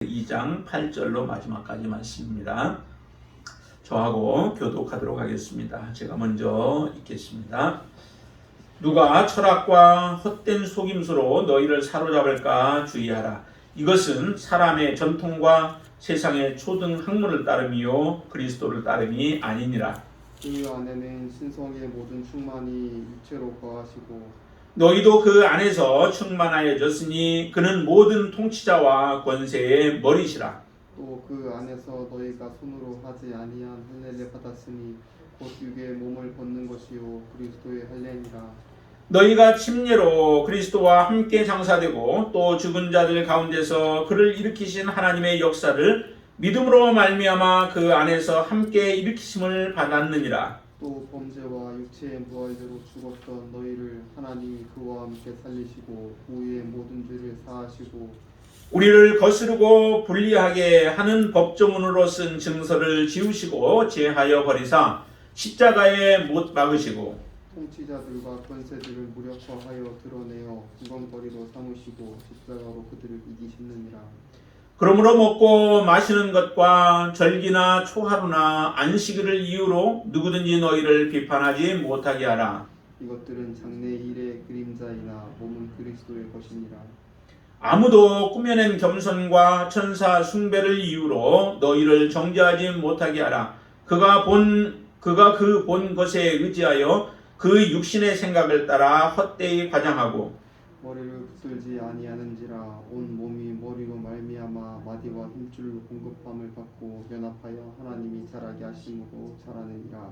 2장 8절로 마지막까지 말씀입니다. 저하고 교독하도록 하겠습니다. 제가 먼저 읽겠습니다. 누가 철학과 헛된 속임수로 너희를 사로잡을까 주의하라. 이것은 사람의 전통과 세상의 초등 학문을 따름이요 그리스도를 따름이 아니니라. 그 안에는 신성의 모든 충만이 육체로 거하시고 너희도 그 안에서 충만하여졌으니 그는 모든 통치자와 권세의 머리시라. 또 그 안에서 너희가 손으로 하지 아니한 할례를 받았으니 곧 육의 몸을 벗는 것이요 그리스도의 할례니라. 너희가 침례로 그리스도와 함께 장사되고 또 죽은 자들 가운데서 그를 일으키신 하나님의 역사를 믿음으로 말미암아 그 안에서 함께 일으키심을 받았느니라. 또 범죄와 육체의 부활대로 죽었던 너희를 하나님이 그와 함께 살리시고 우리의 모든 죄를 사하시고 우리를 거스르고 불리하게 하는 법조문으로 쓴 증서를 지우시고 제하여 버리사 십자가에 못 박으시고 통치자들과 권세들을 무력화하여 드러내어 구경거리로 삼으시고 십자가로 그들을 이기셨느니라. 그러므로 먹고 마시는 것과 절기나 초하루나 안식일을 이유로 누구든지 너희를 비판하지 못하게 하라. 이것들은 장래 일의 그림자이나 몸은 그리스도의 것이니라. 아무도 꾸며낸 겸손과 천사 숭배를 이유로 너희를 정죄하지 못하게 하라. 그가 그 본 것에 의지하여 그 육신의 생각을 따라 헛되이 과장하고 머리를 붙들지 아니하는지라. 온 몸이 머리로 말미암아 마디와 힘줄로 공급함을 받고 연합하여 하나님이 자라게 하심으로 자라느니라.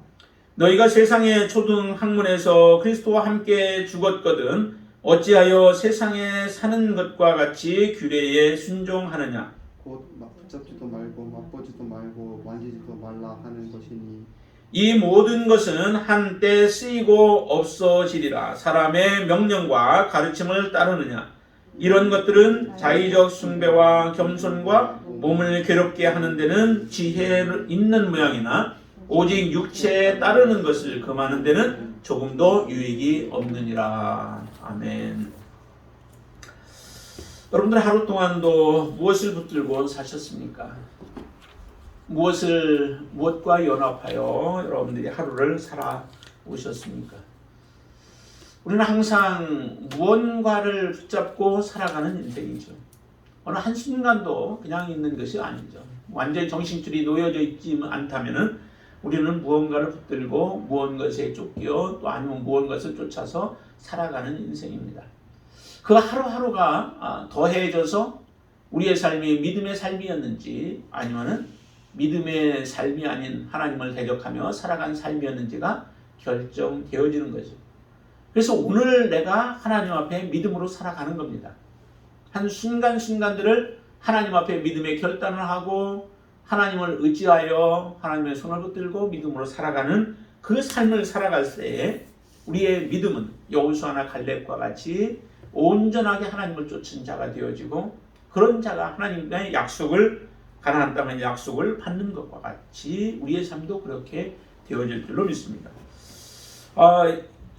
너희가 세상의 초등 학문에서 그리스도와 함께 죽었거든 어찌하여 세상에 사는 것과 같이 규례에 순종하느냐. 곧 붙잡지도 말고 맛보지도 말고 만지지도 말라 하는 것이니 이 모든 것은 한때 쓰이고 없어지리라. 사람의 명령과 가르침을 따르느냐. 이런 것들은 자의적 숭배와 겸손과 몸을 괴롭게 하는 데는 지혜 있는 모양이나 오직 육체에 따르는 것을 금하는 데는 조금도 유익이 없느니라. 아멘. 여러분들 하루 동안도 무엇을 붙들고 사셨습니까? 무엇과 연합하여 여러분들이 하루를 살아오셨습니까? 우리는 항상 무언가를 붙잡고 살아가는 인생이죠. 어느 한순간도 그냥 있는 것이 아니죠. 완전히 정신줄이 놓여져 있지 않다면 우리는 무언가를 붙들고 무언가에 쫓겨 또 아니면 무언가를 쫓아서 살아가는 인생입니다. 그 하루하루가 더해져서 우리의 삶이 믿음의 삶이었는지 아니면은 믿음의 삶이 아닌 하나님을 대적하며 살아간 삶이었는지가 결정되어지는 거죠. 그래서 오늘 내가 하나님 앞에 믿음으로 살아가는 겁니다. 한 순간순간들을 하나님 앞에 믿음의 결단을 하고 하나님을 의지하여 하나님의 손을 붙들고 믿음으로 살아가는 그 삶을 살아갈 때에 우리의 믿음은 여호수아나 갈렙과 같이 온전하게 하나님을 쫓은 자가 되어지고 그런 자가 하나님의 약속을 가나안 땅의 약속을 받는 것과 같이 우리의 삶도 그렇게 되어질 줄로 믿습니다.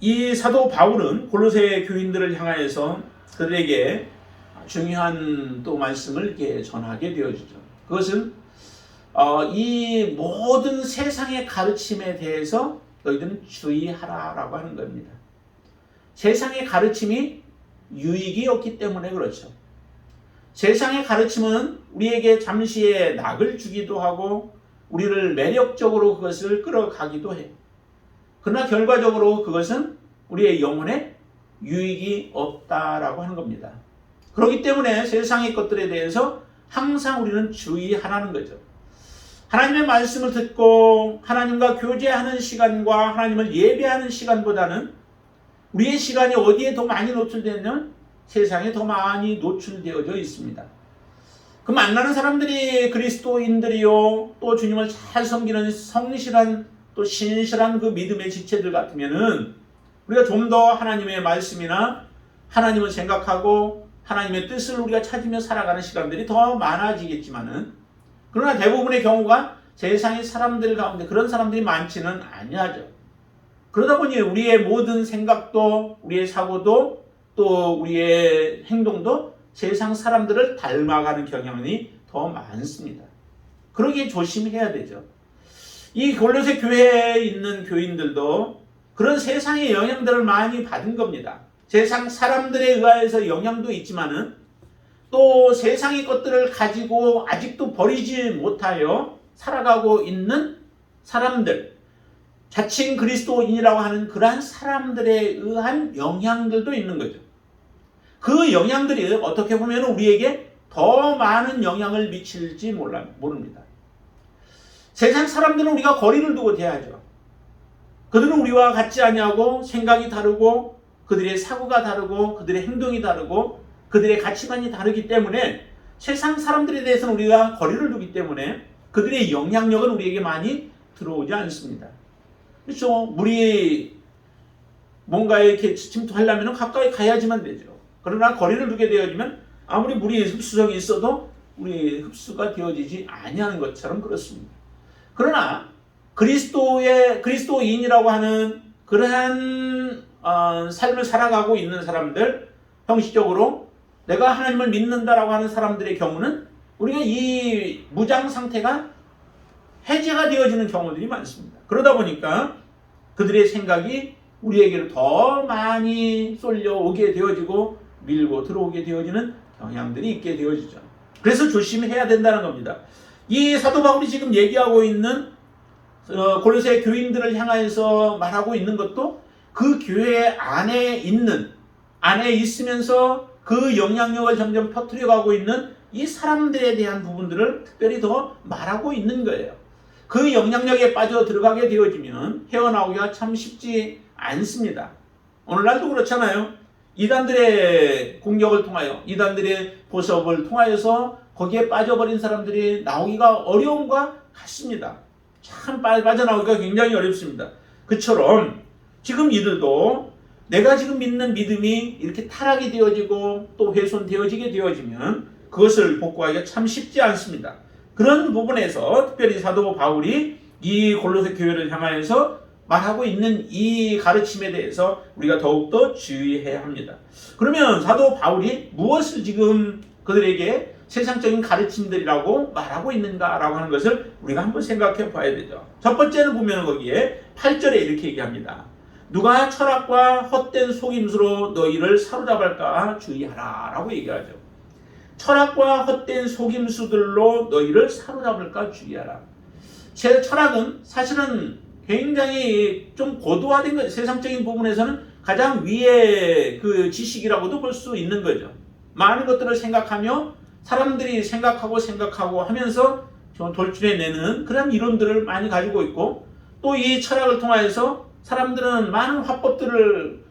이 사도 바울은 골로새 교인들을 향하여서 그들에게 중요한 또 말씀을 이렇게 전하게 되어지죠. 그것은 이 모든 세상의 가르침에 대해서 너희들은 주의하라라고 하는 겁니다. 세상의 가르침이 유익이 없기 때문에 그렇죠. 세상의 가르침은 우리에게 잠시의 낙을 주기도 하고 우리를 매력적으로 그것을 끌어가기도 해요. 그러나 결과적으로 그것은 우리의 영혼에 유익이 없다라고 하는 겁니다. 그렇기 때문에 세상의 것들에 대해서 항상 우리는 주의하라는 거죠. 하나님의 말씀을 듣고 하나님과 교제하는 시간과 하나님을 예배하는 시간보다는 우리의 시간이 어디에 더 많이 노출되냐면 세상에 더 많이 노출되어져 있습니다. 그 만나는 사람들이 그리스도인들이요 또 주님을 잘 섬기는 성실한 또 신실한 그 믿음의 지체들 같으면은 우리가 좀 더 하나님의 말씀이나 하나님을 생각하고 하나님의 뜻을 우리가 찾으며 살아가는 시간들이 더 많아지겠지만은 그러나 대부분의 경우가 세상의 사람들 가운데 그런 사람들이 많지는 아니하죠. 그러다 보니 우리의 모든 생각도 우리의 사고도 또 우리의 행동도 세상 사람들을 닮아가는 경향이 더 많습니다. 그러기에 조심해야 되죠. 이 골로새 교회에 있는 교인들도 그런 세상의 영향들을 많이 받은 겁니다. 세상 사람들에 의해서 영향도 있지만은 또 세상의 것들을 가지고 아직도 버리지 못하여 살아가고 있는 사람들, 자칭 그리스도인이라고 하는 그러한 사람들에 의한 영향들도 있는 거죠. 그 영향들이 어떻게 보면 우리에게 더 많은 영향을 미칠지 모릅니다. 세상 사람들은 우리가 거리를 두고 대하죠. 그들은 우리와 같지 아니하고 생각이 다르고 그들의 사고가 다르고 그들의 행동이 다르고 그들의 가치관이 다르기 때문에 세상 사람들에 대해서는 우리가 거리를 두기 때문에 그들의 영향력은 우리에게 많이 들어오지 않습니다. 그렇죠. 물이 뭔가에 이렇게 침투하려면 가까이 가야지만 되죠. 그러나 거리를 두게 되어지면 아무리 물이 흡수성이 있어도 우리 흡수가 되어지지 아니하는 것처럼 그렇습니다. 그러나 그리스도인이라고 하는 그러한 삶을 살아가고 있는 사람들, 형식적으로 내가 하나님을 믿는다라고 하는 사람들의 경우는 우리가 이 무장 상태가 해제가 되어지는 경우들이 많습니다. 그러다 보니까 그들의 생각이 우리에게로 더 많이 쏠려오게 되어지고 밀고 들어오게 되어지는 경향들이 있게 되어지죠. 그래서 조심해야 된다는 겁니다. 이 사도 바울이 지금 얘기하고 있는 골로새 교인들을 향해서 말하고 있는 것도 그 교회 안에 있으면서 그 영향력을 점점 퍼뜨려가고 있는 이 사람들에 대한 부분들을 특별히 더 말하고 있는 거예요. 그 영향력에 빠져 들어가게 되어지면 헤어나오기가 참 쉽지 않습니다. 오늘날도 그렇잖아요. 이단들의 공격을 통하여, 이단들의 보섭을 통하여서 거기에 빠져버린 사람들이 나오기가 어려움과 같습니다. 참 빠져나오기가 굉장히 어렵습니다. 그처럼 지금 이들도 내가 지금 믿는 믿음이 이렇게 타락이 되어지고 또 훼손되어지게 되어지면 그것을 복구하기가 참 쉽지 않습니다. 그런 부분에서 특별히 사도 바울이 이 골로새 교회를 향하여서 말하고 있는 이 가르침에 대해서 우리가 더욱더 주의해야 합니다. 그러면 사도 바울이 무엇을 지금 그들에게 세상적인 가르침들이라고 말하고 있는가라고 하는 것을 우리가 한번 생각해 봐야 되죠. 첫 번째는 보면 거기에 8절에 이렇게 얘기합니다. 누가 철학과 헛된 속임수로 너희를 사로잡을까 주의하라 라고 얘기하죠. 철학과 헛된 속임수들로 너희를 사로잡을까 주의하라. 철학은 사실은 굉장히 좀 고도화된 것, 세상적인 부분에서는 가장 위의 그 지식이라고도 볼 수 있는 거죠. 많은 것들을 생각하며 사람들이 생각하고 하면서 돌출해내는 그런 이론들을 많이 가지고 있고 또 이 철학을 통해서 사람들은 많은 화법들을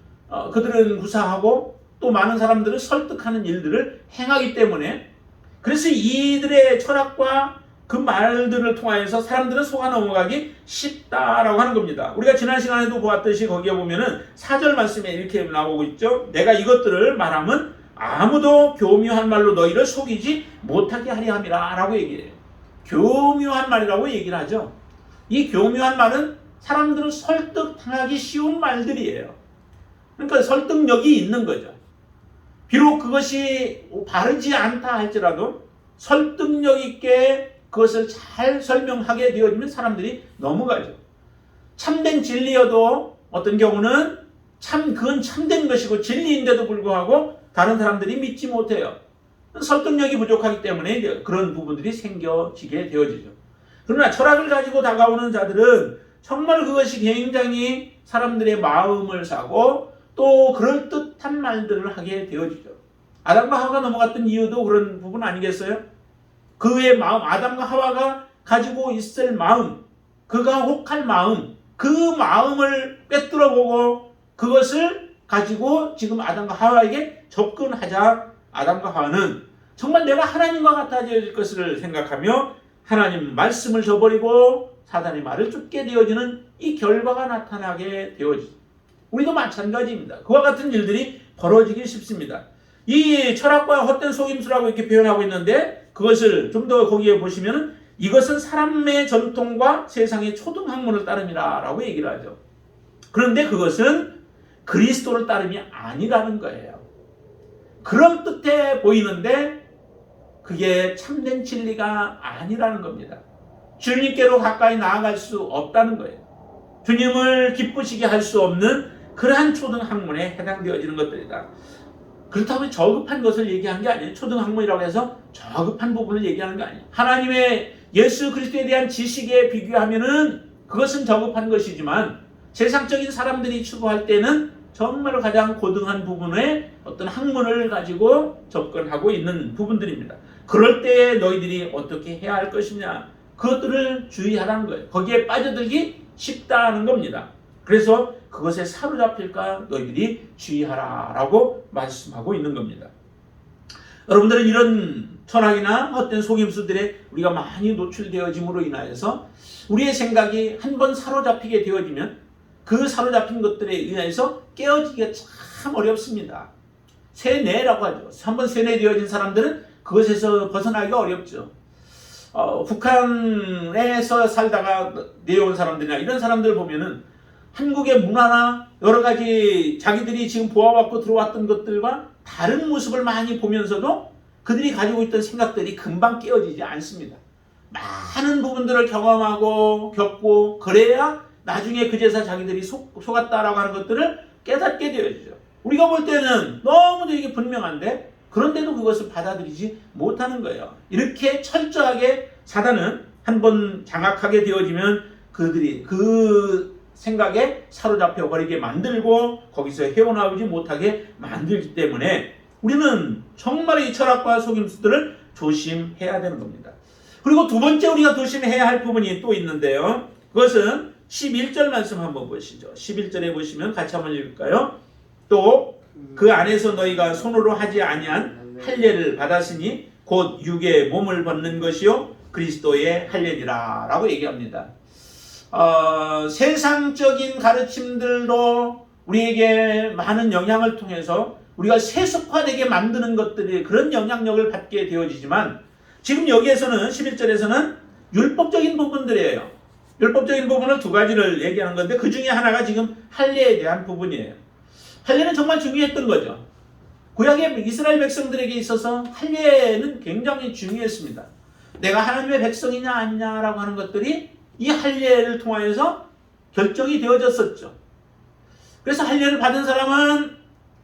그들은 구사하고 또 많은 사람들을 설득하는 일들을 행하기 때문에 그래서 이들의 철학과 그 말들을 통하여서 사람들은 속아 넘어가기 쉽다라고 하는 겁니다. 우리가 지난 시간에도 보았듯이 거기에 보면은 4절 말씀에 이렇게 나오고 있죠. 내가 이것들을 말하면 아무도 교묘한 말로 너희를 속이지 못하게 하려 함이라 라고 얘기해요. 교묘한 말이라고 얘기를 하죠. 이 교묘한 말은 사람들은 설득당하기 쉬운 말들이에요. 그러니까 설득력이 있는 거죠. 비록 그것이 바르지 않다 할지라도 설득력 있게 그것을 잘 설명하게 되어지면 사람들이 넘어가죠. 참된 진리여도 어떤 경우는 그건 참된 것이고 진리인데도 불구하고 다른 사람들이 믿지 못해요. 설득력이 부족하기 때문에 그런 부분들이 생겨지게 되어지죠. 그러나 철학을 가지고 다가오는 자들은 정말 그것이 굉장히 사람들의 마음을 사고 또 그럴듯한 말들을 하게 되어지죠. 아담과 하와가 넘어갔던 이유도 그런 부분 아니겠어요? 그의 마음, 아담과 하와가 가지고 있을 마음, 그가 혹할 마음, 그 마음을 꿰뚫어보고 그것을 가지고 지금 아담과 하와에게 접근하자 아담과 하와는 정말 내가 하나님과 같아질 것을 생각하며 하나님 말씀을 저버리고 사단의 말을 쫓게 되어지는 이 결과가 나타나게 되어지죠. 우리도 마찬가지입니다. 그와 같은 일들이 벌어지기 쉽습니다. 이 철학과 헛된 속임수라고 이렇게 표현하고 있는데 그것을 좀 더 거기에 보시면 이것은 사람의 전통과 세상의 초등학문을 따름이라 라고 얘기를 하죠. 그런데 그것은 그리스도를 따름이 아니라는 거예요. 그런 뜻해 보이는데 그게 참된 진리가 아니라는 겁니다. 주님께로 가까이 나아갈 수 없다는 거예요. 주님을 기쁘시게 할 수 없는 그러한 초등학문에 해당되어지는 것들이다. 그렇다고 저급한 것을 얘기한 게 아니에요. 초등학문이라고 해서 저급한 부분을 얘기하는 게 아니에요. 하나님의 예수 그리스도에 대한 지식에 비교하면은 그것은 저급한 것이지만 세상적인 사람들이 추구할 때는 정말 가장 고등한 부분의 어떤 학문을 가지고 접근하고 있는 부분들입니다. 그럴 때 너희들이 어떻게 해야 할 것이냐, 그것들을 주의하라는 거예요. 거기에 빠져들기 쉽다는 겁니다. 그래서 그것에 사로잡힐까 너희들이 주의하라라고 말씀하고 있는 겁니다. 여러분들은 이런 철학이나 헛된 속임수들에 우리가 많이 노출되어짐으로 인하여서 우리의 생각이 한번 사로잡히게 되어지면 그 사로잡힌 것들에 의해서 깨어지기가 참 어렵습니다. 세뇌라고 하죠. 한번 세뇌되어진 사람들은 그것에서 벗어나기가 어렵죠. 북한에서 살다가 내려온 사람들이나 이런 사람들 보면은 한국의 문화나 여러 가지 자기들이 지금 보아왔고 들어왔던 것들과 다른 모습을 많이 보면서도 그들이 가지고 있던 생각들이 금방 깨어지지 않습니다. 많은 부분들을 경험하고 겪고 그래야 나중에 그제서 자기들이 속았다라고 하는 것들을 깨닫게 되어지죠. 우리가 볼 때는 너무도 이게 분명한데 그런데도 그것을 받아들이지 못하는 거예요. 이렇게 철저하게 사단은 한번 장악하게 되어지면 그들이 그 생각에 사로잡혀 버리게 만들고 거기서 헤어나오지 못하게 만들기 때문에 우리는 정말 이 철학과 속임수들을 조심해야 되는 겁니다. 그리고 두 번째 우리가 조심해야 할 부분이 또 있는데요. 그것은 11절 말씀 한번 보시죠. 11절에 보시면 같이 한번 읽을까요? 또 그 안에서 너희가 손으로 하지 아니한 할례를 받았으니 곧 육의 몸을 벗는 것이요 그리스도의 할례니라 라고 얘기합니다. 세상적인 가르침들로 우리에게 많은 영향을 통해서 우리가 세속화되게 만드는 것들이 그런 영향력을 받게 되어지지만 지금 여기에서는 11절에서는 율법적인 부분들이에요. 율법적인 부분을 두 가지를 얘기하는 건데 그 중에 하나가 지금 할례에 대한 부분이에요. 할례는 정말 중요했던 거죠. 구약의 이스라엘 백성들에게 있어서 할례는 굉장히 중요했습니다. 내가 하나님의 백성이냐 아니냐라고 하는 것들이 이 할례를 통하여서 결정이 되어졌었죠. 그래서 할례를 받은 사람은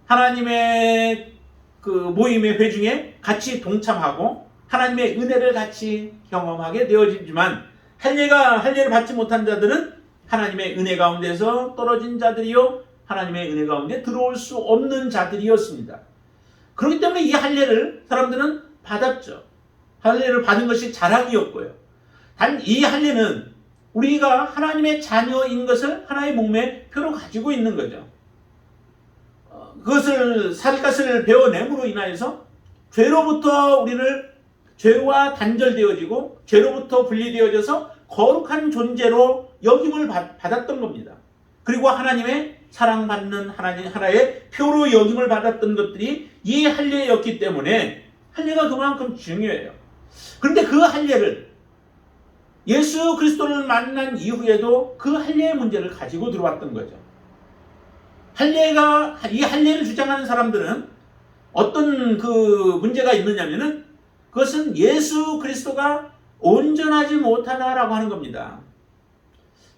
하나님의 그 모임의 회중에 같이 동참하고 하나님의 은혜를 같이 경험하게 되어지지만 할례를 받지 못한 자들은 하나님의 은혜 가운데서 떨어진 자들이요 하나님의 은혜 가운데 들어올 수 없는 자들이었습니다. 그렇기 때문에 이 할례를 사람들은 받았죠. 할례를 받은 것이 자랑이었고요. 단 이 할례는 우리가 하나님의 자녀인 것을 하나의 몸의 표로 가지고 있는 거죠. 그것을 살갗을 베어냄으로 인하여서 죄로부터 우리를 죄와 단절되어지고 죄로부터 분리되어져서 거룩한 존재로 여김을 받았던 겁니다. 그리고 하나님의 사랑받는 하나의 표로 여김을 받았던 것들이 이 할례였기 때문에 할례가 그만큼 중요해요. 그런데 그 할례를 예수 그리스도를 만난 이후에도 그 할례의 문제를 가지고 들어왔던 거죠. 이 할례를 주장하는 사람들은 어떤 그 문제가 있느냐면은 그것은 예수 그리스도가 온전하지 못하다라고 하는 겁니다.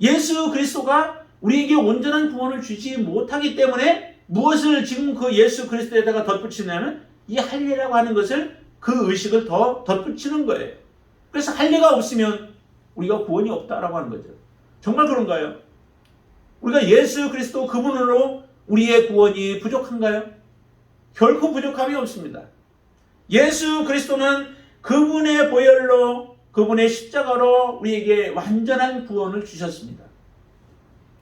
예수 그리스도가 우리에게 온전한 구원을 주지 못하기 때문에 무엇을 지금 그 예수 그리스도에다가 덧붙이냐면 이 할례라고 하는 것을 그 의식을 더 덧붙이는 거예요. 그래서 할례가 없으면 우리가 구원이 없다라고 하는 거죠. 정말 그런가요? 우리가 예수 그리스도 그분으로 우리의 구원이 부족한가요? 결코 부족함이 없습니다. 예수 그리스도는 그분의 보혈로 그분의 십자가로 우리에게 완전한 구원을 주셨습니다.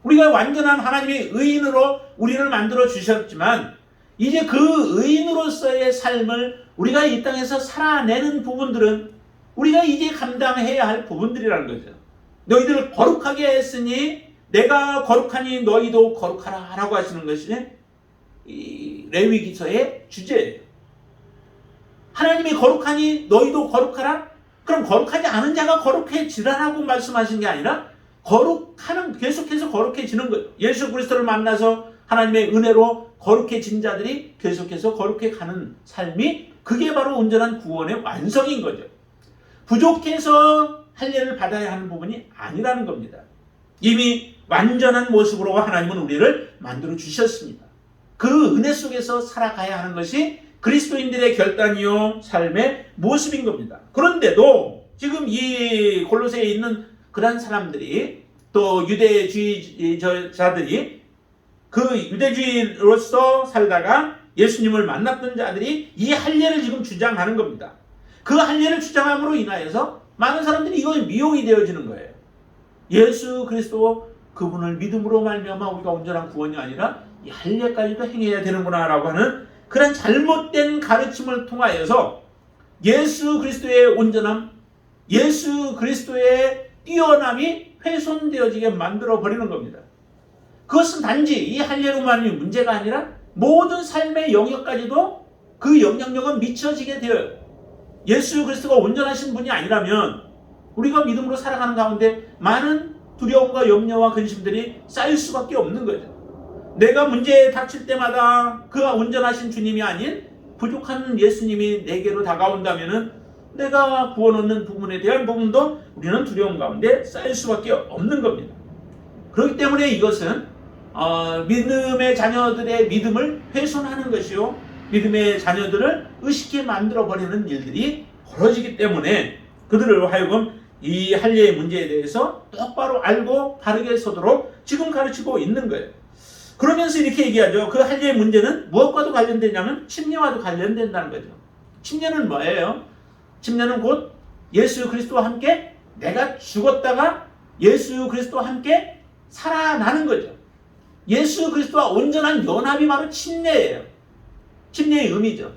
우리가 완전한 하나님의 의인으로 우리를 만들어 주셨지만 이제 그 의인으로서의 삶을 우리가 이 땅에서 살아내는 부분들은 우리가 이제 감당해야 할 부분들이라는 거죠. 너희들을 거룩하게 했으니 내가 거룩하니 너희도 거룩하라 라고 하시는 것이 이 레위기서의 주제예요. 하나님이 거룩하니 너희도 거룩하라? 그럼 거룩하지 않은 자가 거룩해지라라고 말씀하신 게 아니라 계속해서 거룩해지는 거예요. 예수 그리스도를 만나서 하나님의 은혜로 거룩해진 자들이 계속해서 거룩해가는 삶이 그게 바로 온전한 구원의 완성인 거죠. 부족해서 할례를 받아야 하는 부분이 아니라는 겁니다. 이미 완전한 모습으로 하나님은 우리를 만들어 주셨습니다. 그 은혜 속에서 살아가야 하는 것이 그리스도인들의 결단이요 삶의 모습인 겁니다. 그런데도 지금 이 골로새에 있는 그런 사람들이 또 유대주의자들이 그 유대주의로서 살다가 예수님을 만났던 자들이 이 할례를 지금 주장하는 겁니다. 그 할례를 주장함으로 인하여서 많은 사람들이 이거 미혹이 되어지는 거예요. 예수 그리스도 그분을 믿음으로 말미암아 우리가 온전한 구원이 아니라 이 할례까지도 행해야 되는구나 라고 하는 그런 잘못된 가르침을 통하여서 예수 그리스도의 온전함, 예수 그리스도의 뛰어남이 훼손되어지게 만들어 버리는 겁니다. 그것은 단지 이 할례로만이 문제가 아니라 모든 삶의 영역까지도 그 영향력은 미쳐지게 되어요. 예수 그리스도가 온전하신 분이 아니라면 우리가 믿음으로 살아가는 가운데 많은 두려움과 염려와 근심들이 쌓일 수밖에 없는 거죠. 내가 문제에 닥칠 때마다 그 온전하신 주님이 아닌 부족한 예수님이 내게로 다가온다면 내가 구원 얻는 부분에 대한 부분도 우리는 두려움 가운데 쌓일 수밖에 없는 겁니다. 그렇기 때문에 이것은 믿음의 자녀들의 믿음을 훼손하는 것이요, 믿음의 자녀들을 의식해 만들어버리는 일들이 벌어지기 때문에 그들을 하여금 이 할례의 문제에 대해서 똑바로 알고 바르게 서도록 지금 가르치고 있는 거예요. 그러면서 이렇게 얘기하죠. 그 할례의 문제는 무엇과도 관련되냐면 침례와도 관련된다는 거죠. 침례는 뭐예요? 침례는 곧 예수 그리스도와 함께 내가 죽었다가 예수 그리스도와 함께 살아나는 거죠. 예수 그리스도와 온전한 연합이 바로 침례예요. 침례의 의미죠.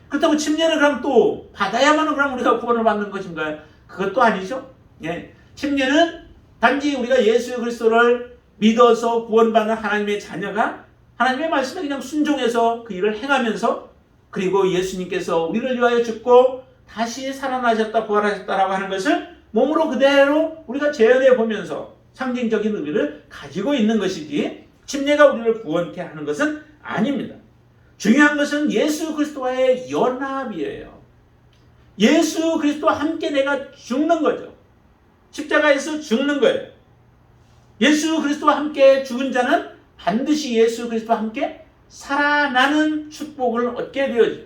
그렇다고 침례를 그럼 또 받아야만 그럼 우리가 구원을 받는 것인가요? 그것도 아니죠. 예. 침례는 단지 우리가 예수 그리스도를 믿어서 구원받는 하나님의 자녀가 하나님의 말씀에 그냥 순종해서 그 일을 행하면서, 그리고 예수님께서 우리를 위하여 죽고 다시 살아나셨다 부활하셨다라고 하는 것을 몸으로 그대로 우리가 재현해 보면서 상징적인 의미를 가지고 있는 것이지 침례가 우리를 구원케 하는 것은 아닙니다. 중요한 것은 예수 그리스도와의 연합이에요. 예수 그리스도와 함께 내가 죽는 거죠. 십자가에서 죽는 거예요. 예수 그리스도와 함께 죽은 자는 반드시 예수 그리스도와 함께 살아나는 축복을 얻게 되어져.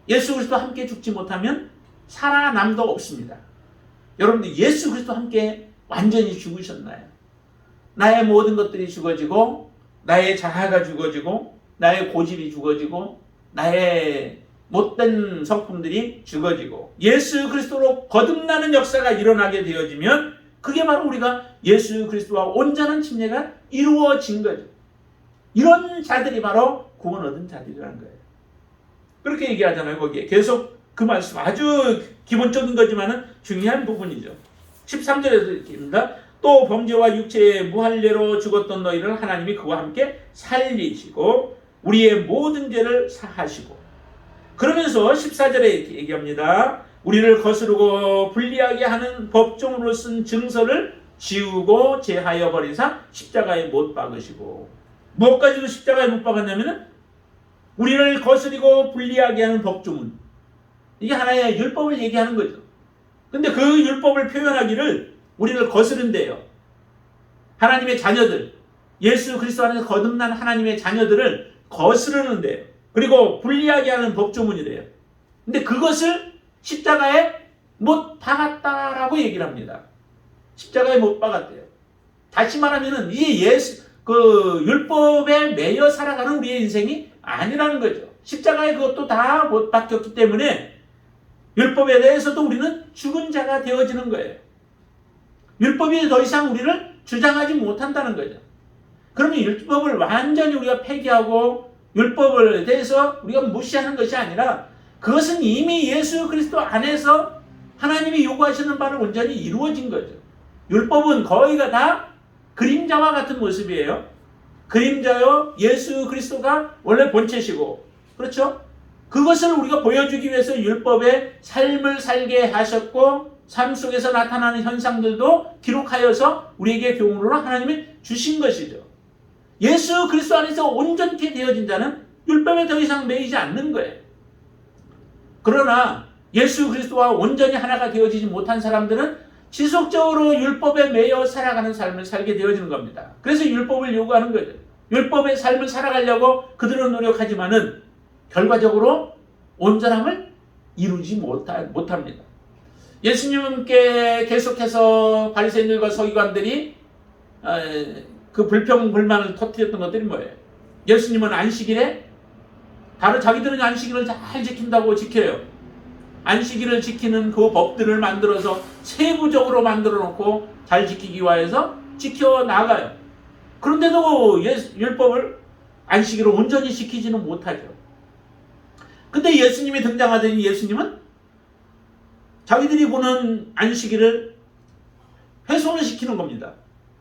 예수 그리스도와 함께 죽지 못하면 살아남도 없습니다. 여러분들 예수 그리스도와 함께 완전히 죽으셨나요? 나의 모든 것들이 죽어지고, 나의 자아가 죽어지고, 나의 고집이 죽어지고, 나의 못된 성품들이 죽어지고 예수 그리스도로 거듭나는 역사가 일어나게 되어지면 그게 바로 우리가 예수 그리스도와 온전한 침례가 이루어진 거죠. 이런 자들이 바로 구원 얻은 자들이라는 거예요. 그렇게 얘기하잖아요. 거기에 계속 그 말씀, 아주 기본적인 거지만은 중요한 부분이죠. 13절에서 이렇게 입니다. 또 범죄와 육체의 무할례로 죽었던 너희를 하나님이 그와 함께 살리시고 우리의 모든 죄를 사하시고. 그러면서 14절에 이렇게 얘기합니다. 우리를 거스르고 불리하게 하는 법정으로 쓴 증서를 지우고 제하여 버리사 십자가에 못 박으시고. 무엇까지도 십자가에 못 박았냐면은 우리를 거스리고 불리하게 하는 법조문, 이게 하나의 율법을 얘기하는 거죠. 근데 그 율법을 표현하기를 우리를 거스른대요. 하나님의 자녀들, 예수 그리스도 안에서 거듭난 하나님의 자녀들을 거스르는데요. 그리고 불리하게 하는 법조문이래요. 근데 그것을 십자가에 못 박았다라고 얘기를 합니다. 십자가에 못 박았대요. 다시 말하면은 이 율법에 매여 살아가는 우리의 인생이 아니라는 거죠. 십자가에 그것도 다 못 박혔기 때문에 율법에 대해서도 우리는 죽은 자가 되어지는 거예요. 율법이 더 이상 우리를 주장하지 못한다는 거죠. 그러면 율법을 완전히 우리가 폐기하고 율법을 대해서 우리가 무시하는 것이 아니라 그것은 이미 예수 그리스도 안에서 하나님이 요구하시는 바를 온전히 이루어진 거죠. 율법은 거의가 다 그림자와 같은 모습이에요. 그림자요, 예수 그리스도가 원래 본체시고, 그렇죠? 그것을 우리가 보여주기 위해서 율법의 삶을 살게 하셨고 삶 속에서 나타나는 현상들도 기록하여서 우리에게 교훈으로 하나님이 주신 것이죠. 예수 그리스도 안에서 온전케 되어진 자는 율법에 더 이상 매이지 않는 거예요. 그러나 예수 그리스도와 온전히 하나가 되어지지 못한 사람들은 지속적으로 율법에 매여 살아가는 삶을 살게 되어지는 겁니다. 그래서 율법을 요구하는 거죠. 율법의 삶을 살아가려고 그들은 노력하지만은 결과적으로 온전함을 이루지 못합니다. 예수님께 계속해서 바리새인들과 서기관들이 그 불평 불만을 터뜨렸던 것들이 뭐예요? 예수님은 안식일에 다른 자기들은 안식일을 잘 지킨다고 지켜요. 안식일을 지키는 그 법들을 만들어서 세부적으로 만들어 놓고 잘 지키기 위해서 지켜나가요. 그런데도 율법을 안식일을 온전히 지키지는 못하죠. 근데 예수님이 등장하더니 예수님은 자기들이 보는 안식일을 훼손을 시키는 겁니다.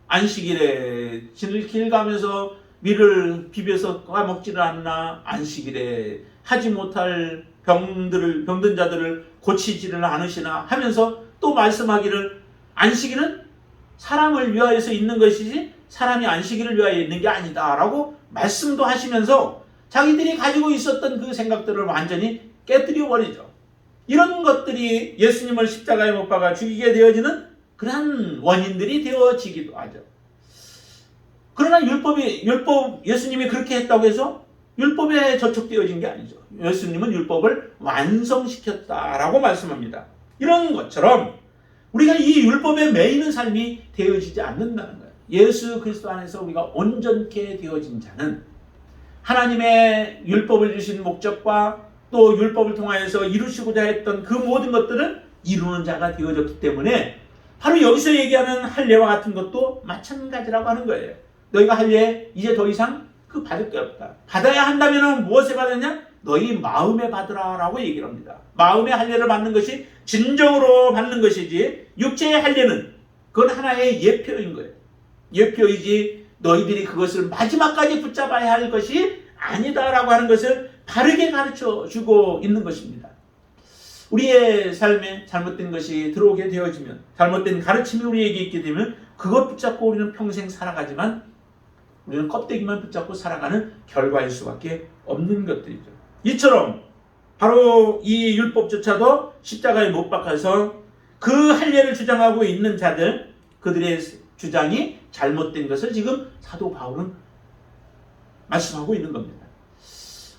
안식일에 길 가면서 밀을 비벼서 까먹지를 않나, 안식일에 하지 못할 병든 자들을 고치지를 않으시나 하면서 또 말씀하기를 안식일은 사람을 위하여서 있는 것이지 사람이 안식일을 위하여 있는 게 아니다 라고 말씀도 하시면서 자기들이 가지고 있었던 그 생각들을 완전히 깨뜨려 버리죠. 이런 것들이 예수님을 십자가에 못 박아 죽이게 되어지는 그러한 원인들이 되어지기도 하죠. 그러나 예수님이 그렇게 했다고 해서 율법에 저촉되어진 게 아니죠. 예수님은 율법을 완성시켰다라고 말씀합니다. 이런 것처럼 우리가 이 율법에 매이는 삶이 되어지지 않는다는 거예요. 예수 그리스도 안에서 우리가 온전케 되어진 자는 하나님의 율법을 주신 목적과 또 율법을 통하여서 이루시고자 했던 그 모든 것들을 이루는 자가 되어졌기 때문에 바로 여기서 얘기하는 할례와 같은 것도 마찬가지라고 하는 거예요. 너희가 할례 이제 더 이상 그 받을 게 없다. 받아야 한다면 무엇에 받느냐? 너희 마음에 받으라 라고 얘기를 합니다. 마음의 할례를 받는 것이 진정으로 받는 것이지 육체의 할례는 그건 하나의 예표인 거예요. 예표이지 너희들이 그것을 마지막까지 붙잡아야 할 것이 아니다라고 하는 것을 바르게 가르쳐 주고 있는 것입니다. 우리의 삶에 잘못된 것이 들어오게 되어지면, 잘못된 가르침이 우리에게 있게 되면 그것 붙잡고 우리는 평생 살아가지만 우리는 껍데기만 붙잡고 살아가는 결과일 수밖에 없는 것들이죠. 이처럼 바로 이 율법조차도 십자가에 못 박아서 그 할례를 주장하고 있는 자들, 그들의 주장이 잘못된 것을 지금 사도 바울은 말씀하고 있는 겁니다.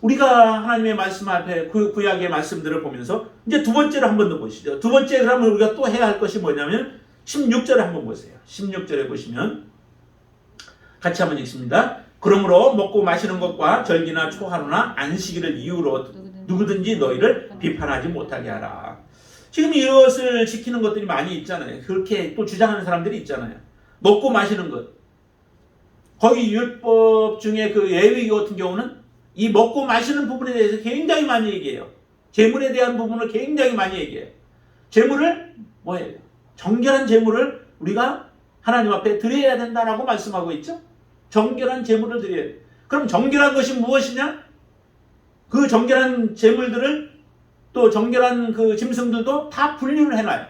우리가 하나님의 말씀 앞에 구약의 말씀들을 보면서 이제 두 번째로 한 번 더 보시죠. 두 번째 그러면 우리가 또 해야 할 것이 뭐냐면 16절에 한번 보세요. 16절에 보시면 같이 한번 읽습니다. 그러므로 먹고 마시는 것과 절기나 초하루나 안식일을 이유로 누구든지 너희를 비판하지 못하게 하라. 지금 이것을 지키는 것들이 많이 있잖아요. 그렇게 또 주장하는 사람들이 있잖아요. 먹고 마시는 것. 거기 율법 중에 그 예외 같은 경우는 이 먹고 마시는 부분에 대해서 굉장히 많이 얘기해요. 재물에 대한 부분을 굉장히 많이 얘기해요. 재물을 뭐예요? 정결한 재물을 우리가 하나님 앞에 드려야 된다라고 말씀하고 있죠. 정결한 재물을 드려야 돼요. 그럼 정결한 것이 무엇이냐? 그 정결한 재물들을 또 정결한 그 짐승들도 다 분류를 해놔요.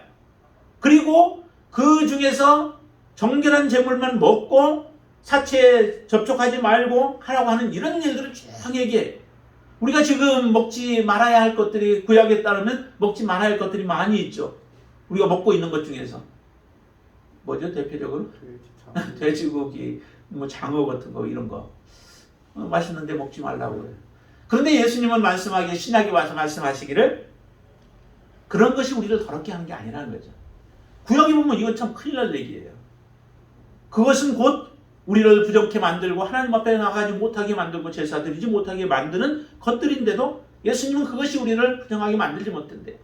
그리고 그 중에서 정결한 재물만 먹고 사체에 접촉하지 말고 하라고 하는 이런 일들을 쭉 얘기해요. 우리가 지금 먹지 말아야 할 것들이 구약에 따르면 먹지 말아야 할 것들이 많이 있죠. 우리가 먹고 있는 것 중에서 뭐죠? 대표적으로 돼지고기, 뭐 장어 같은 거 이런 거 맛있는데 먹지 말라고 그래요. 그런데 예수님은 말씀하기에 신약에 와서 말씀하시기를 그런 것이 우리를 더럽게 하는 게 아니라는 거죠. 구약에 보면 이건 참 큰일 날 얘기예요. 그것은 곧 우리를 부정케 만들고 하나님 앞에 나가지 못하게 만들고 제사 드리지 못하게 만드는 것들인데도 예수님은 그것이 우리를 부정하게 만들지 못한대요.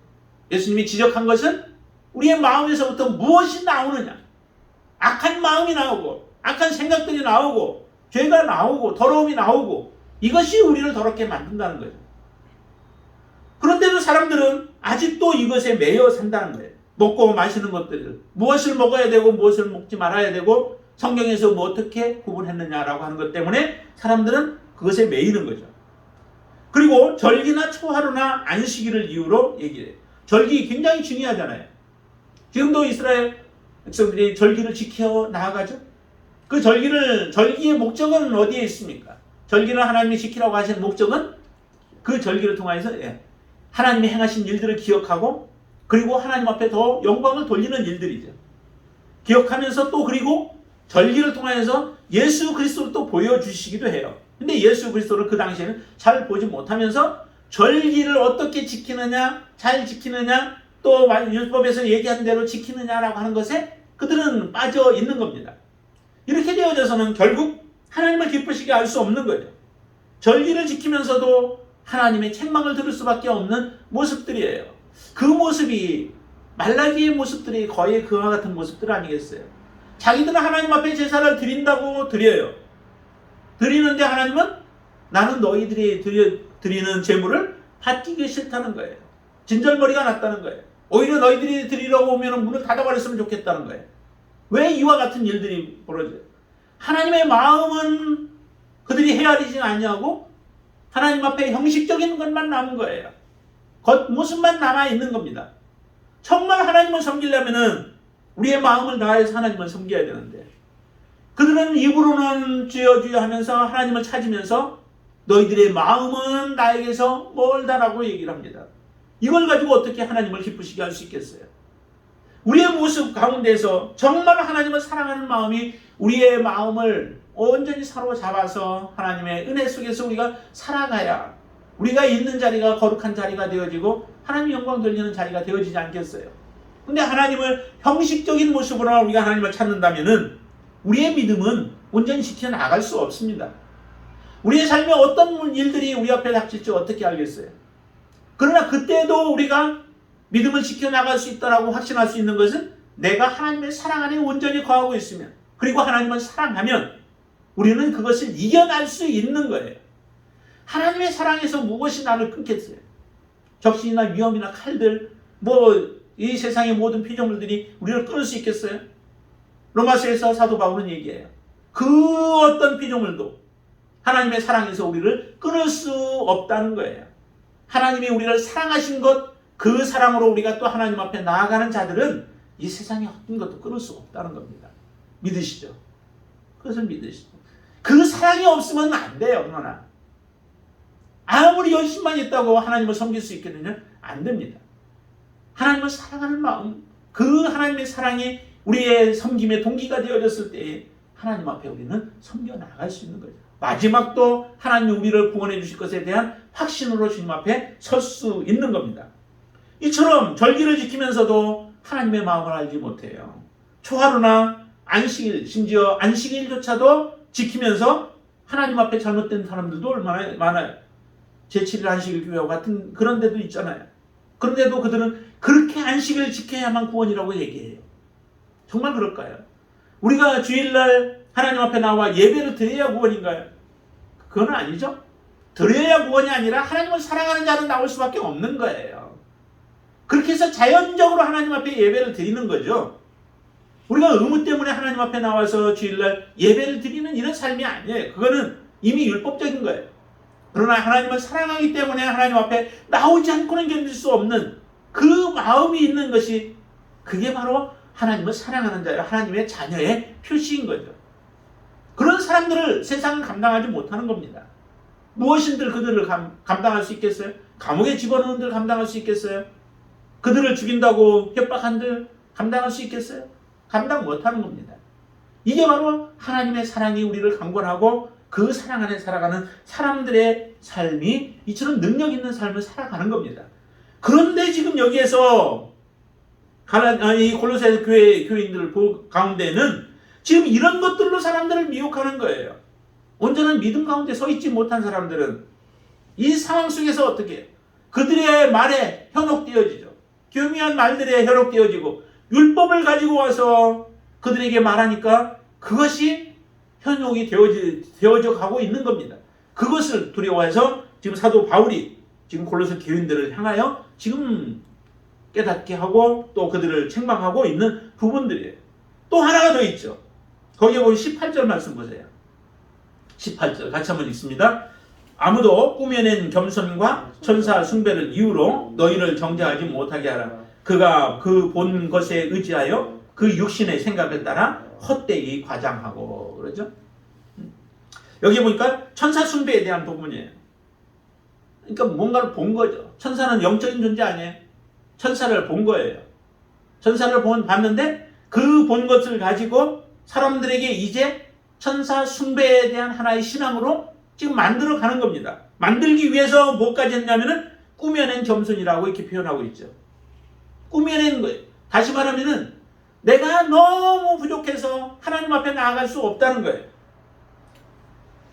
예수님이 지적한 것은 우리의 마음에서부터 무엇이 나오느냐. 악한 마음이 나오고 악한 생각들이 나오고 죄가 나오고 더러움이 나오고 이것이 우리를 더럽게 만든다는 거죠. 그런데도 사람들은 아직도 이것에 매여 산다는 거예요. 먹고 마시는 것들을 무엇을 먹어야 되고 무엇을 먹지 말아야 되고 성경에서 뭐 어떻게 구분했느냐라고 하는 것 때문에 사람들은 그것에 매이는 거죠. 그리고 절기나 초하루나 안식일을 이유로 얘기해요. 절기 굉장히 중요하잖아요. 지금도 이스라엘 백성들이 절기를 지켜 나아가죠. 그 절기의 목적은 어디에 있습니까? 절기를 하나님이 지키라고 하신 목적은 그 절기를 통해서 하나님이 행하신 일들을 기억하고 그리고 하나님 앞에 더 영광을 돌리는 일들이죠. 기억하면서 또 그리고 절기를 통하여서 예수 그리스도를 또 보여주시기도 해요. 근데 예수 그리스도를 그 당시에는 잘 보지 못하면서 절기를 어떻게 지키느냐, 잘 지키느냐, 또 율법에서 얘기한 대로 지키느냐라고 하는 것에 그들은 빠져 있는 겁니다. 이렇게 되어져서는 결국 하나님을 기쁘시게 할 수 없는 거죠. 절기를 지키면서도 하나님의 책망을 들을 수밖에 없는 모습들이에요. 그 모습이 말라기의 모습들이 거의 그와 같은 모습들 아니겠어요? 자기들은 하나님 앞에 제사를 드린다고 드려요. 드리는데 하나님은 나는 너희들이 드리는 제물을 받기가 싫다는 거예요. 진절머리가 났다는 거예요. 오히려 너희들이 드리려고 오면 문을 닫아버렸으면 좋겠다는 거예요. 왜 이와 같은 일들이 벌어져요? 하나님의 마음은 그들이 헤아리지 않냐고 하나님 앞에 형식적인 것만 남은 거예요. 겉모습만 남아있는 겁니다. 정말 하나님을 섬기려면 우리의 마음을 다해서 하나님을 섬겨야 되는데 그들은 입으로는 주여 주여 하면서 하나님을 찾으면서 너희들의 마음은 나에게서 멀다라고 얘기를 합니다. 이걸 가지고 어떻게 하나님을 기쁘시게 할 수 있겠어요? 우리의 모습 가운데서 정말 하나님을 사랑하는 마음이 우리의 마음을 온전히 사로잡아서 하나님의 은혜 속에서 우리가 살아가야 우리가 있는 자리가 거룩한 자리가 되어지고 하나님 영광 돌리는 자리가 되어지지 않겠어요? 근데 하나님을 형식적인 모습으로 우리가 하나님을 찾는다면은 우리의 믿음은 온전히 지켜나갈 수 없습니다. 우리의 삶에 어떤 일들이 우리 앞에 닥칠지 어떻게 알겠어요? 그러나 그때도 우리가 믿음을 지켜나갈 수 있다고 확신할 수 있는 것은 내가 하나님의 사랑 안에 온전히 거하고 있으면 그리고 하나님을 사랑하면 우리는 그것을 이겨낼 수 있는 거예요. 하나님의 사랑에서 무엇이 나를 끊겠어요? 적신이나 위험이나 칼들 이 세상의 모든 피조물들이 우리를 끊을 수 있겠어요? 로마서에서 사도 바울은 얘기해요. 그 어떤 피조물도 하나님의 사랑에서 우리를 끊을 수 없다는 거예요. 하나님이 우리를 사랑하신 것 그 사랑으로 우리가 또 하나님 앞에 나아가는 자들은 이 세상의 어떤 것도 끊을 수 없다는 겁니다. 믿으시죠? 그것을 믿으시죠? 그 사랑이 없으면 안 돼요. 그러나 아무리 열심만 있다고 하나님을 섬길 수 있겠느냐? 안 됩니다. 하나님을 사랑하는 마음, 그 하나님의 사랑이 우리의 섬김의 동기가 되어졌을 때 하나님 앞에 우리는 섬겨 나갈 수 있는 거죠. 마지막도 하나님이 우리를 구원해 주실 것에 대한 확신으로 주님 앞에 설 수 있는 겁니다. 이처럼 절기를 지키면서도 하나님의 마음을 알지 못해요. 초하루나 안식일, 심지어 안식일조차도 지키면서 하나님 앞에 잘못된 사람들도 얼마나 많아요. 제7일 안식일 교회와 같은 그런 데도 있잖아요. 그런데도 그들은 그렇게 안식일을 지켜야만 구원이라고 얘기해요. 정말 그럴까요? 우리가 주일날 하나님 앞에 나와 예배를 드려야 구원인가요? 그건 아니죠. 드려야 구원이 아니라 하나님을 사랑하는 자는 나올 수밖에 없는 거예요. 그렇게 해서 자연적으로 하나님 앞에 예배를 드리는 거죠. 우리가 의무 때문에 하나님 앞에 나와서 주일날 예배를 드리는 이런 삶이 아니에요. 그거는 이미 율법적인 거예요. 그러나 하나님을 사랑하기 때문에 하나님 앞에 나오지 않고는 견딜 수 없는 그 마음이 있는 것이 그게 바로 하나님을 사랑하는 자예요. 하나님의 자녀의 표시인 거죠. 그런 사람들을 세상은 감당하지 못하는 겁니다. 무엇인들 그들을 감당할 수 있겠어요? 감옥에 집어넣은들 감당할 수 있겠어요? 그들을 죽인다고 협박한들 감당할 수 있겠어요? 감당 못하는 겁니다. 이게 바로 하나님의 사랑이 우리를 강권하고 그 사랑 안에 살아가는 사람들의 삶이 이처럼 능력 있는 삶을 살아가는 겁니다. 그런데 지금 여기에서 이 골로새 교인들 가운데는 지금 이런 것들로 사람들을 미혹하는 거예요. 온전한 믿음 가운데 서 있지 못한 사람들은 이 상황 속에서 어떻게 해요? 그들의 말에 현혹되어지죠. 교묘한 말들에 현혹되어지고 율법을 가지고 와서 그들에게 말하니까 그것이 현혹이 되어져 가고 있는 겁니다. 그것을 두려워해서 지금 사도 바울이 지금 골로새 교인들을 향하여 지금 깨닫게 하고 또 그들을 책망하고 있는 부분들이에요. 또 하나가 더 있죠. 거기에 보면 18절 말씀 보세요. 18절 같이 한번 읽습니다. 아무도 꾸며낸 겸손과 천사 숭배를 이유로 너희를 정죄하지 못하게 하라. 그가 그 본 것에 의지하여 그 육신의 생각을 따라 헛되이 과장하고 그러죠. 여기 보니까 천사 숭배에 대한 부분이에요. 그러니까 뭔가를 본 거죠. 천사는 영적인 존재 아니에요. 천사를 본 거예요. 천사를 봤는데 그 본 것을 가지고 사람들에게 이제 천사 숭배에 대한 하나의 신앙으로 지금 만들어 가는 겁니다. 만들기 위해서 뭐까지 했냐면은 꾸며낸 겸손이라고 이렇게 표현하고 있죠. 꾸며낸 거예요. 다시 말하면은 내가 너무 부족해서 하나님 앞에 나아갈 수 없다는 거예요.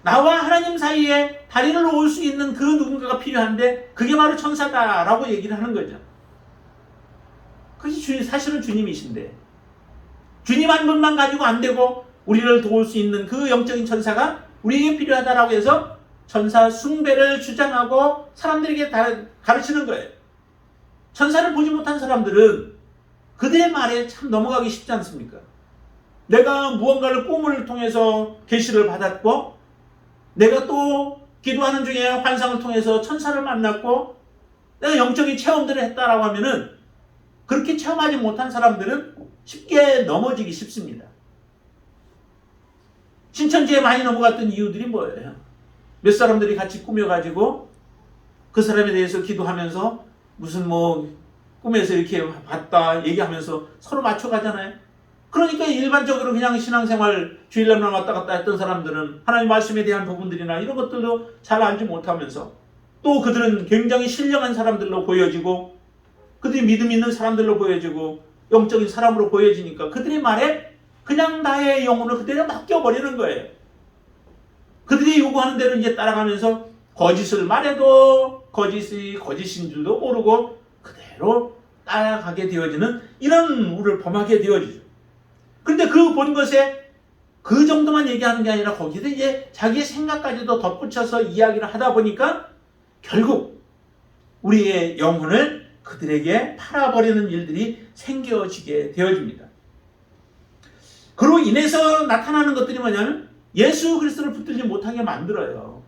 나와 하나님 사이에 다리를 놓을 수 있는 그 누군가가 필요한데 그게 바로 천사다라고 얘기를 하는 거죠. 그것이 사실은 주님이신데 주님 한 분만 가지고 안 되고 우리를 도울 수 있는 그 영적인 천사가 우리에게 필요하다라고 해서 천사 숭배를 주장하고 사람들에게 가르치는 거예요. 천사를 보지 못한 사람들은 그들의 말에 참 넘어가기 쉽지 않습니까? 내가 무언가를 꿈을 통해서 계시를 받았고 내가 또 기도하는 중에 환상을 통해서 천사를 만났고 내가 영적인 체험들을 했다라고 하면은 그렇게 체험하지 못한 사람들은 쉽게 넘어지기 쉽습니다. 신천지에 많이 넘어갔던 이유들이 뭐예요? 몇 사람들이 같이 꾸며가지고 그 사람에 대해서 기도하면서 무슨 뭐 꿈에서 이렇게 봤다 얘기하면서 서로 맞춰가잖아요. 그러니까 일반적으로 그냥 신앙생활 주일날만 왔다 갔다 했던 사람들은 하나님 말씀에 대한 부분들이나 이런 것들도 잘 알지 못하면서 또 그들은 굉장히 신령한 사람들로 보여지고 그들이 믿음 있는 사람들로 보여지고 영적인 사람으로 보여지니까 그들의 말에 그냥 나의 영혼을 그대로 맡겨버리는 거예요. 그들이 요구하는 대로 이제 따라가면서 거짓을 말해도 거짓인 줄도 모르고 그대로 따라가게 되어지는 이런 우를 범하게 되어지죠. 그런데 그 본 것에 그 정도만 얘기하는 게 아니라 거기에 이제 자기의 생각까지도 덧붙여서 이야기를 하다 보니까 결국 우리의 영혼을 그들에게 팔아버리는 일들이 생겨지게 되어집니다. 그로 인해서 나타나는 것들이 뭐냐면 예수 그리스도를 붙들지 못하게 만들어요.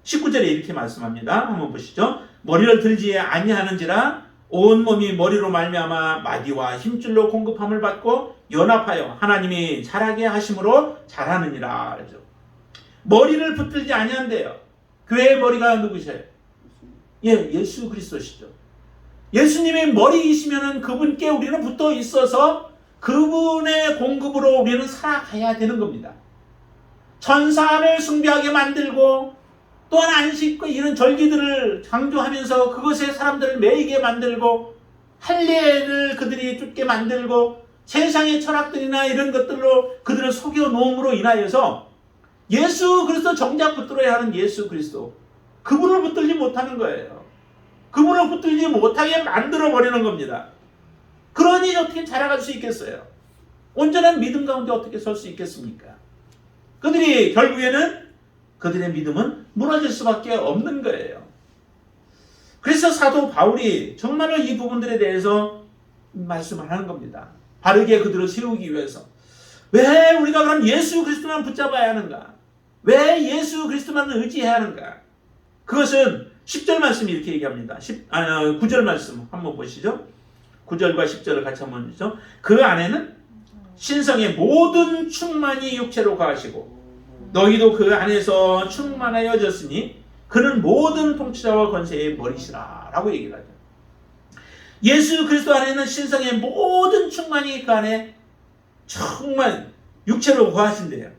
19절에 이렇게 말씀합니다. 한번 보시죠. 머리를 들지 아니하는지라 온몸이 머리로 말미암아 마디와 힘줄로 공급함을 받고 연합하여 하나님이 자라게 하심으로 자라느니라. 그렇죠? 머리를 붙들지 아니한대요. 교회의 머리가 누구세요? 예수 그리스도시죠. 예수님의 머리이시면은 그분께 우리는 붙어 있어서 그분의 공급으로 우리는 살아가야 되는 겁니다. 천사를 숭배하게 만들고 또한 안식과 이런 절기들을 강조하면서 그것에 사람들을 매이게 만들고 할례를 그들이 쫓게 만들고 세상의 철학들이나 이런 것들로 그들을 속여 놓음으로 인하여서 예수 그리스도 정작 붙들어야 하는 예수 그리스도 그분을 붙들지 못하는 거예요. 그분을 붙들지 못하게 만들어버리는 겁니다. 그러니 어떻게 자라갈 수 있겠어요? 온전한 믿음 가운데 어떻게 설 수 있겠습니까? 그들이 결국에는 그들의 믿음은 무너질 수밖에 없는 거예요. 그래서 사도 바울이 정말로 이 부분들에 대해서 말씀을 하는 겁니다. 바르게 그들을 세우기 위해서. 왜 우리가 그럼 예수 그리스도만 붙잡아야 하는가? 왜 예수 그리스도만 의지해야 하는가? 그것은 10절 말씀이 이렇게 얘기합니다. 9절 말씀 한번 보시죠. 9절과 10절을 같이 한번 보시죠. 그 안에는 신성의 모든 충만이 육체로 거하시고 너희도 그 안에서 충만하여졌으니 그는 모든 통치자와 권세의 머리시라 라고 얘기를 하죠. 예수 그리스도 안에는 신성의 모든 충만이 그 안에 정말 육체로 거하신대요.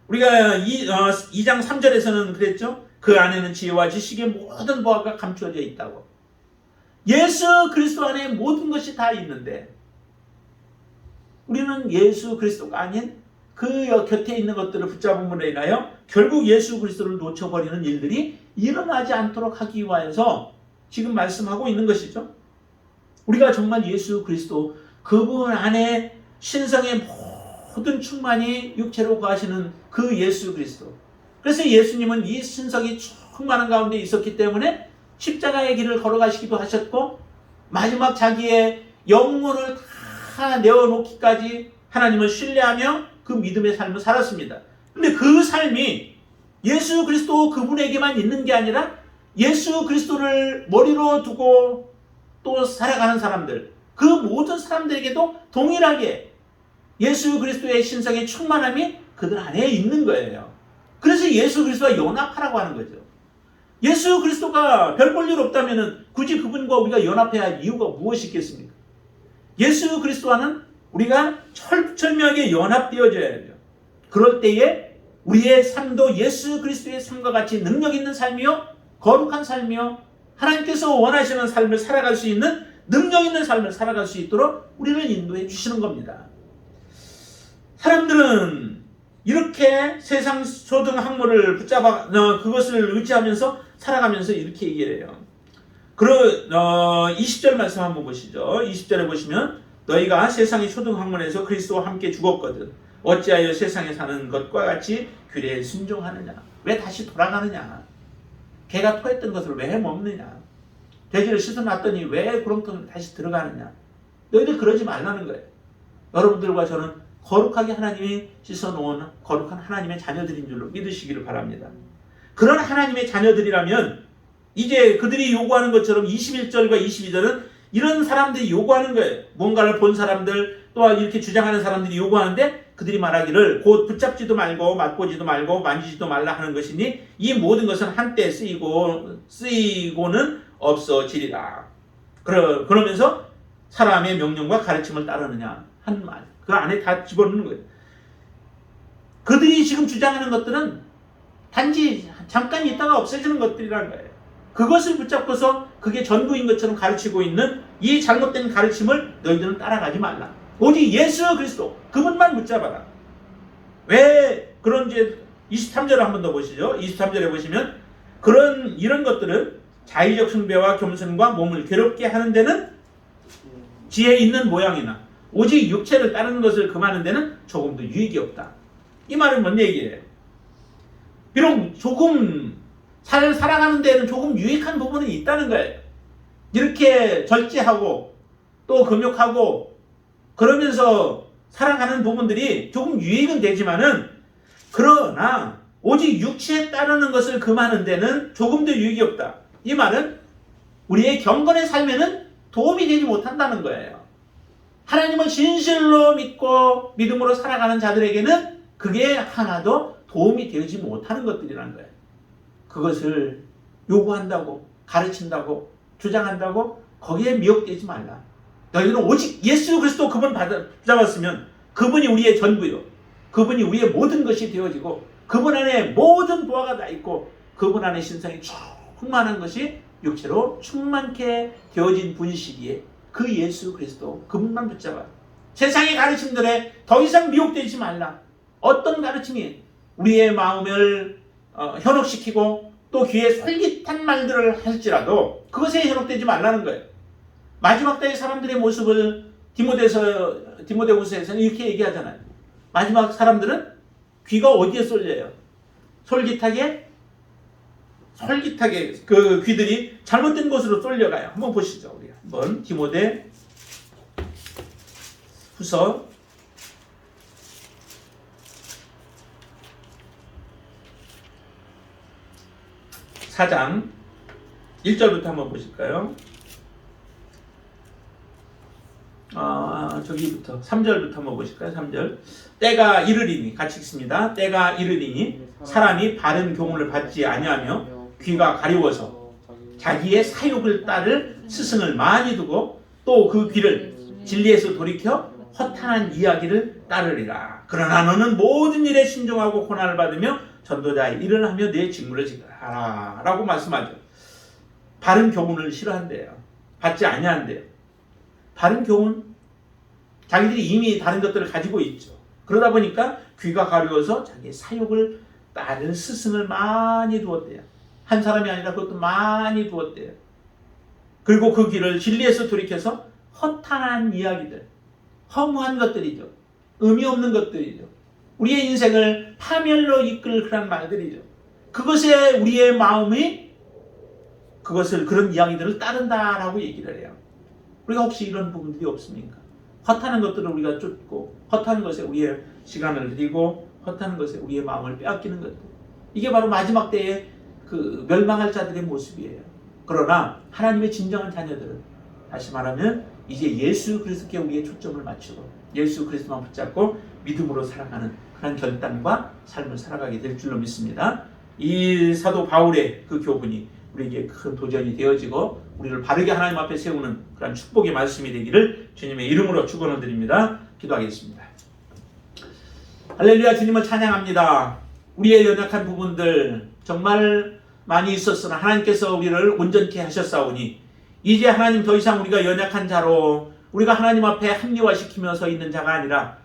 우리가 2장 3절에서는 그랬죠. 그 안에는 지혜와 지식의 모든 보화가 감추어져 있다고. 예수 그리스도 안에 모든 것이 다 있는데 우리는 예수 그리스도가 아닌 그 곁에 있는 것들을 붙잡음으로 인하여 결국 예수 그리스도를 놓쳐버리는 일들이 일어나지 않도록 하기 위해서 지금 말씀하고 있는 것이죠. 우리가 정말 예수 그리스도 그분 안에 신성의 모든 충만이 육체로 거하시는 그 예수 그리스도. 그래서 예수님은 이 신성이 충만한 가운데 있었기 때문에 십자가의 길을 걸어가시기도 하셨고 마지막 자기의 영혼을 다 내어놓기까지 하나님을 신뢰하며 그 믿음의 삶을 살았습니다. 근데 그 삶이 예수 그리스도 그분에게만 있는 게 아니라 예수 그리스도를 머리로 두고 또 살아가는 사람들, 그 모든 사람들에게도 동일하게 예수 그리스도의 신성의 충만함이 그들 안에 있는 거예요. 그래서 예수 그리스도와 연합하라고 하는 거죠. 예수 그리스도가 별 볼 일 없다면 굳이 그분과 우리가 연합해야 할 이유가 무엇이 있겠습니까? 예수 그리스도와는 우리가 철저하게 연합되어져야 해요. 그럴 때에 우리의 삶도 예수 그리스도의 삶과 같이 능력 있는 삶이요, 거룩한 삶이요, 하나님께서 원하시는 삶을 살아갈 수 있는 능력 있는 삶을 살아갈 수 있도록 우리를 인도해 주시는 겁니다. 사람들은 이렇게 세상 소등 학문을 붙잡아 그것을 의지하면서 살아가면서 이렇게 얘기를 해요. 20절 말씀 한번 보시죠. 20절에 보시면 너희가 세상의 초등 학문에서 그리스도와 함께 죽었거든 어찌하여 세상에 사는 것과 같이 규례에 순종하느냐. 왜 다시 돌아가느냐. 개가 토했던 것을 왜 먹느냐. 돼지를 씻어놨더니 왜 구렁텅이로 다시 들어가느냐. 너희들 그러지 말라는 거예요. 여러분들과 저는 거룩하게 하나님이 씻어놓은 거룩한 하나님의 자녀들인 줄로 믿으시기를 바랍니다. 그런 하나님의 자녀들이라면 이제 그들이 요구하는 것처럼 21절과 22절은 이런 사람들이 요구하는 거예요. 뭔가를 본 사람들 또한 이렇게 주장하는 사람들이 요구하는데 그들이 말하기를 곧 붙잡지도 말고 맛보지도 말고 만지지도 말라 하는 것이니 이 모든 것은 한때 쓰이고는 없어지리라. 그러면서 사람의 명령과 가르침을 따르느냐 한 말. 그 안에 다 집어넣는 거예요. 그들이 지금 주장하는 것들은 단지 잠깐 있다가 없어지는 것들이라는 거예요. 그것을 붙잡고서 그게 전부인 것처럼 가르치고 있는 이 잘못된 가르침을 너희들은 따라가지 말라. 오직 예수 그리스도 그분만 붙잡아라. 왜 그런지 23절을 한 번 더 보시죠. 23절에 보시면 이런 것들은 자의적 숭배와 겸손과 몸을 괴롭게 하는 데는 지혜 있는 모양이나 오직 육체를 따르는 것을 금하는 데는 조금도 유익이 없다. 이 말은 뭔 얘기예요? 비록 조금 살아가는 데는 조금 유익한 부분이 있다는 거예요. 이렇게 절제하고 또 금욕하고 그러면서 살아가는 부분들이 조금 유익은 되지만은 그러나 오직 육체에 따르는 것을 금하는 데는 조금도 유익이 없다. 이 말은 우리의 경건의 삶에는 도움이 되지 못한다는 거예요. 하나님을 진실로 믿고 믿음으로 살아가는 자들에게는 그게 하나도 도움이 되지 못하는 것들이라는 거예요. 그것을 요구한다고 가르친다고 주장한다고 거기에 미혹되지 말라. 너희들은 오직 예수 그리스도 그분 붙잡았으면 그분이 우리의 전부요. 그분이 우리의 모든 것이 되어지고 그분 안에 모든 보화가 다 있고 그분 안에 신성이 충만한 것이 육체로 충만케 되어진 분이시기에 그 예수 그리스도 그분만 붙잡아. 세상의 가르침들에 더 이상 미혹되지 말라. 어떤 가르침이 우리의 마음을 현혹시키고 또 귀에 솔깃한 말들을 할지라도 그것에 현혹되지 말라는 거예요. 마지막 때의 사람들의 모습을 디모데후서에서는 이렇게 얘기하잖아요. 마지막 사람들은 귀가 어디에 쏠려요? 솔깃하게 그 귀들이 잘못된 곳으로 쏠려가요. 한번 보시죠. 우리 한번 디모데 후서 4장 1절부터 한번 보실까요? 저기부터 3절부터 한번 보실까요? 3절. 때가 이르리니 같이 읽습니다. 때가 이르리니 사람이 바른 교훈을 받지 아니하며 귀가 가려워서 자기의 사욕을 따를 스승을 많이 두고 또 그 귀를 진리에서 돌이켜 허탄한 이야기를 따르리라. 그러나 너는 모든 일에 신중하고 고난을 받으며 전도자의 일을 하며 내 직무를 지켜라 라고 말씀하죠. 바른 교훈을 싫어한대요. 받지 아니한대요. 바른 교훈, 자기들이 이미 다른 것들을 가지고 있죠. 그러다 보니까 귀가 가려워서 자기의 사욕을 따를 스승을 많이 두었대요. 한 사람이 아니라 그것도 많이 두었대요. 그리고 그 귀를 진리에서 돌이켜서 허탄한 이야기들, 허무한 것들이죠. 의미 없는 것들이죠. 우리의 인생을 파멸로 이끌 그런 말들이죠. 그것에 우리의 마음이 그런 이야기들을 따른다라고 얘기를 해요. 우리가 혹시 이런 부분들이 없습니까? 허탄한 것들을 우리가 쫓고 허탄한 것에 우리의 시간을 들이고 허탄한 것에 우리의 마음을 빼앗기는 것들. 이게 바로 마지막 때의 그 멸망할 자들의 모습이에요. 그러나 하나님의 진정한 자녀들은 다시 말하면 이제 예수 그리스도께 우리의 초점을 맞추고 예수 그리스도만 붙잡고 믿음으로 살아가는 그런 결단과 삶을 살아가게 될 줄로 믿습니다. 이 사도 바울의 그 교훈이 우리에게 큰 도전이 되어지고 우리를 바르게 하나님 앞에 세우는 그런 축복의 말씀이 되기를 주님의 이름으로 축원드립니다. 기도하겠습니다. 할렐루야. 주님을 찬양합니다. 우리의 연약한 부분들 정말 많이 있었으나 하나님께서 우리를 온전케 하셨사오니 이제 하나님 더 이상 우리가 연약한 자로 우리가 하나님 앞에 합리화시키며 서 있는 자가 아니라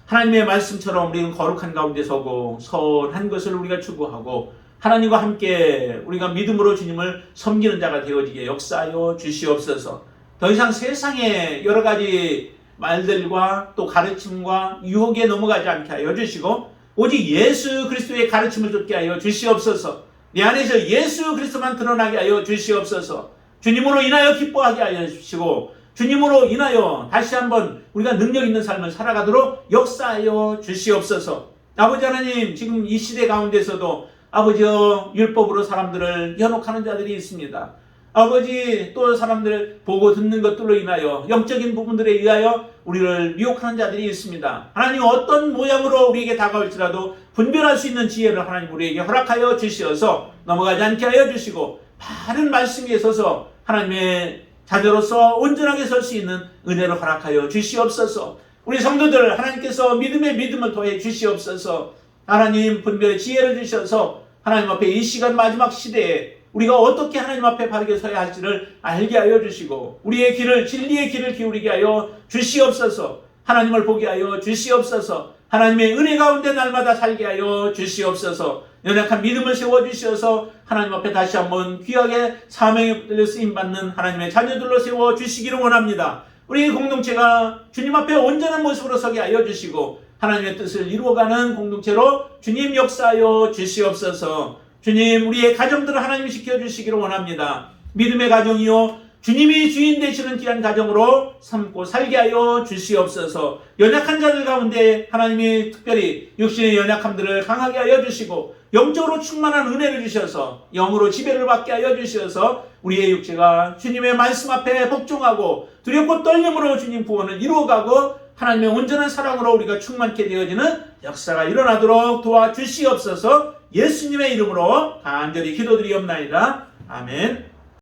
하나님의 말씀처럼 우리는 거룩한 가운데 서고 선한 것을 우리가 추구하고 하나님과 함께 우리가 믿음으로 주님을 섬기는 자가 되어지게 역사하여 주시옵소서. 더 이상 세상의 여러 가지 말들과 또 가르침과 유혹에 넘어가지 않게 하여 주시고 오직 예수 그리스도의 가르침을 듣게 하여 주시옵소서. 내 안에서 예수 그리스도만 드러나게 하여 주시옵소서. 주님으로 인하여 기뻐하게 하여 주시고 주님으로 인하여 다시 한번 우리가 능력 있는 삶을 살아가도록 역사하여 주시옵소서. 아버지 하나님, 지금 이 시대 가운데서도 아버지여 율법으로 사람들을 현혹하는 자들이 있습니다. 아버지, 또 사람들 보고 듣는 것들로 인하여 영적인 부분들에 의하여 우리를 미혹하는 자들이 있습니다. 하나님, 어떤 모양으로 우리에게 다가올지라도 분별할 수 있는 지혜를 하나님 우리에게 허락하여 주시어서 넘어가지 않게 하여 주시고 바른 말씀 위에 서서 하나님의 자녀로서 온전하게 설 수 있는 은혜를 허락하여 주시옵소서. 우리 성도들 하나님께서 믿음의 믿음을 더해 주시옵소서. 하나님 분별의 지혜를 주셔서 하나님 앞에 이 시간 마지막 시대에 우리가 어떻게 하나님 앞에 바르게 서야 할지를 알게 하여 주시고 우리의 길을 진리의 길을 기울이게 하여 주시옵소서. 하나님을 보게 하여 주시옵소서. 하나님의 은혜 가운데 날마다 살게 하여 주시옵소서. 연약한 믿음을 세워주셔서 하나님 앞에 다시 한번 귀하게 사명에 쓰임받는 하나님의 자녀들로 세워주시기를 원합니다. 우리 공동체가 주님 앞에 온전한 모습으로 서게 하여 주시고 하나님의 뜻을 이루어가는 공동체로 주님 역사하여 주시옵소서. 주님, 우리의 가정들을 하나님이 지켜주시기를 원합니다. 믿음의 가정이요 주님이 주인 되시는 귀한 가정으로 삼고 살게 하여 주시옵소서. 연약한 자들 가운데 하나님이 특별히 육신의 연약함들을 강하게 하여 주시고 영적으로 충만한 은혜를 주셔서 영으로 지배를 받게 하여 주셔서 우리의 육체가 주님의 말씀 앞에 복종하고 두렵고 떨림으로 주님 구원을 이루어가고 하나님의 온전한 사랑으로 우리가 충만케 되어지는 역사가 일어나도록 도와주시옵소서. 예수님의 이름으로 간절히 기도드리옵나이다. 아멘.